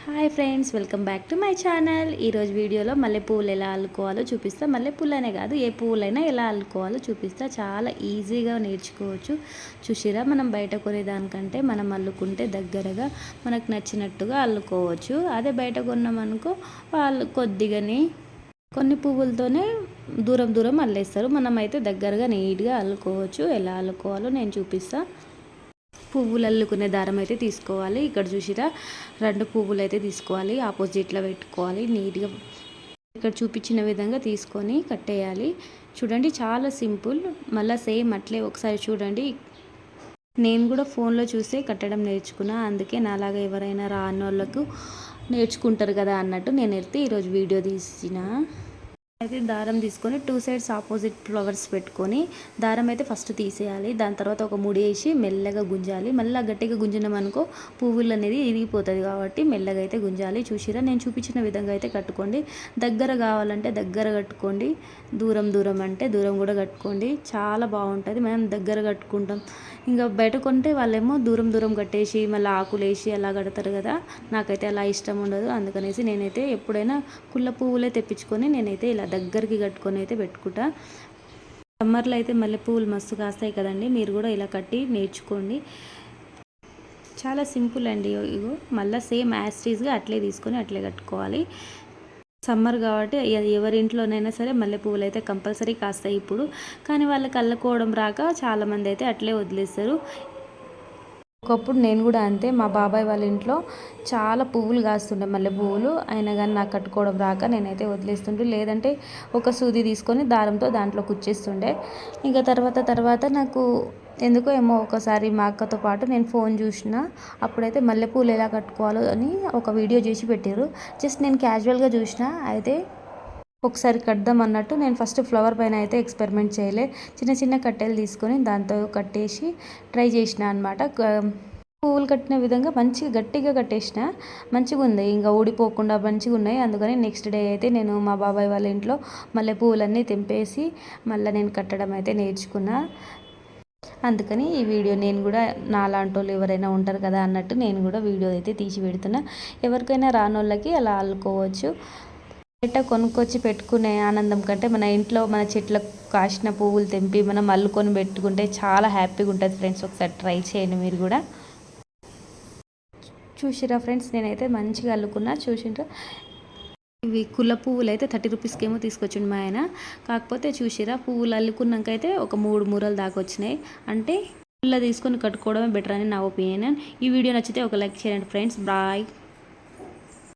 Hi friends, welcome back to my channel. ఈరోజు వీడియోలో మల్లెపూలు ఎలా అల్లుకోవాలో చూపిస్తా. మల్లెపూలనే కాదు, ఏ పువ్వులైనా ఎలా అల్లుకోవాలో చూపిస్తా. చాలా ఈజీగా నేర్చుకోవచ్చు. చూసిరా, మనం బయట కొనేదానికంటే మనం అల్లుకుంటే దగ్గరగా మనకు నచ్చినట్టుగా అల్లుకోవచ్చు. అదే బయట కొన్నామనుకో వాళ్ళు కొద్దిగాని కొన్ని పువ్వులతోనే దూరం దూరం అల్లేస్తారు. మనమైతే దగ్గరగా నీట్గా అల్లుకోవచ్చు. ఎలా అల్లుకోవాలో నేను చూపిస్తాను. పువ్వులు అల్లుకునే దారం అయితే తీసుకోవాలి. ఇక్కడ చూసిరా, 2 పువ్వులు అయితే తీసుకోవాలి. ఆపోజిట్లో పెట్టుకోవాలి. నీట్గా ఇక్కడ చూపించిన విధంగా తీసుకొని కట్టేయాలి. చూడండి, చాలా సింపుల్. మళ్ళీ సేమ్ అట్లే ఒకసారి చూడండి. నేను కూడా ఫోన్లో చూసే కట్టడం నేర్చుకున్నా. అందుకే నాలాగా ఎవరైనా రాని వాళ్ళకు నేర్చుకుంటారు కదా అన్నట్టు నేనైతే ఈరోజు వీడియో తీసిన. అయితే దారం తీసుకొని 2 సైడ్స్ ఆపోజిట్ ఫ్లవర్స్ పెట్టుకొని దారం అయితే ఫస్ట్ తీసేయాలి. దాని తర్వాత ఒక ముడి వేసి మెల్లగా గుంజాలి. మళ్ళీ గట్టిగా గుంజినాం అనుకో పువ్వులు అనేది ఇరిగిపోతుంది. కాబట్టి మెల్లగా అయితే గుంజాలి. చూసిరా, నేను చూపించిన విధంగా అయితే కట్టుకోండి. దగ్గర కావాలంటే దగ్గర కట్టుకోండి, దూరం దూరం అంటే దూరం కూడా కట్టుకోండి. చాలా బాగుంటుంది. మనం దగ్గర కట్టుకుంటాం. ఇంకా బయట కొంటే వాళ్ళేమో దూరం దూరం కట్టేసి మళ్ళీ ఆకులు వేసి అలా కడతారు కదా. నాకైతే అలా ఇష్టం ఉండదు. అందుకనేసి నేనైతే ఎప్పుడైనా కుళ్ళ పువ్వులే తెప్పించుకొని నేనైతే ఇలా దగ్గరికి కట్టుకొని అయితే పెట్టుకుంటా. సమ్మర్లో అయితే మల్లె పువ్వులు మస్తు కాస్తాయి కదండి. మీరు కూడా ఇలా కట్టి నేర్చుకోండి. చాలా సింపుల్ అండి. ఇగో మళ్ళీ సేమ్ యాస్టీస్గా అట్లే తీసుకొని అట్లే కట్టుకోవాలి. సమ్మర్ కాబట్టి ఎవరింట్లోనైనా సరే మల్లె పువ్వులు అయితే కంపల్సరీ కాస్తాయి ఇప్పుడు. కానీ వాళ్ళకి అల్లుకోవడం రాక చాలామంది అయితే అట్లే వదిలేస్తారు. ఒకప్పుడు నేను కూడా అంతే. మా బాబాయ్ వాళ్ళ ఇంట్లో చాలా పువ్వులు కాస్తుండే, మల్లె పువ్వులు. అయినా కానీ నాకు కట్టుకోవడం రాక నేనైతే వదిలేస్తుండే. లేదంటే ఒక సూది తీసుకొని దారంతో దాంట్లో కుచ్చేస్తుండే. ఇంకా తర్వాత నాకు ఎందుకో ఏమో ఒకసారి మా అక్కతో పాటు నేను ఫోన్ చూసిన. అప్పుడైతే మల్లెపూలు ఎలా కట్టుకోవాలో అని ఒక వీడియో చేసి పెట్టారు. జస్ట్ నేను క్యాజువల్గా చూసిన. అయితే ఒకసారి కడదాం అన్నట్టు నేను ఫస్ట్ ఫ్లవర్ పైన అయితే ఎక్స్పెరిమెంట్ చేయలే. చిన్న చిన్న కట్టెలు తీసుకొని దాంతో కట్టేసి ట్రై చేసిన అనమాట. పువ్వులు కట్టిన విధంగా మంచిగా గట్టిగా కట్టేసిన. మంచిగా ఉంది, ఇంకా ఊడిపోకుండా మంచిగా ఉన్నాయి. అందుకని నెక్స్ట్ డే అయితే నేను మా బాబాయ్ వాళ్ళ ఇంట్లో మల్లె పువ్వులన్నీ తెంపేసి మళ్ళీ నేను కట్టడం అయితే నేర్చుకున్నా. అందుకని ఈ వీడియో నేను కూడా నాలాంటి వాళ్ళు ఎవరైనా ఉంటారు కదా అన్నట్టు నేను కూడా వీడియో అయితే తీసి పెడుతున్నా. ఎవరికైనా రానోళ్ళకి అలా అల్లుకోవచ్చు. బయట కొనుక్కొచ్చి పెట్టుకునే ఆనందం కంటే మన ఇంట్లో మన చెట్లకు కాసిన పువ్వులు తెంపి మనం అల్లుకొని పెట్టుకుంటే చాలా హ్యాపీగా ఉంటుంది ఫ్రెండ్స్. ఒకసారి ట్రై చేయండి మీరు కూడా. చూసిరా ఫ్రెండ్స్, నేనైతే మంచిగా అల్లుకున్నా. చూసిండ్రా, ఇవి కుల్ల పువ్వులు అయితే 30 రూపీస్కి ఏమో తీసుకొచ్చిండు మా ఆయన. కాకపోతే చూసిరా, పువ్వులు అల్లుకున్నాక అయితే ఒక 3 మూరలు దాకా వచ్చినాయి. అంటే పుల్ల తీసుకొని కట్టుకోవడమే బెటర్ అని నా ఒపీనియన్. ఈ వీడియో నచ్చితే ఒక లైక్ చేయండి ఫ్రెండ్స్. బాయ్.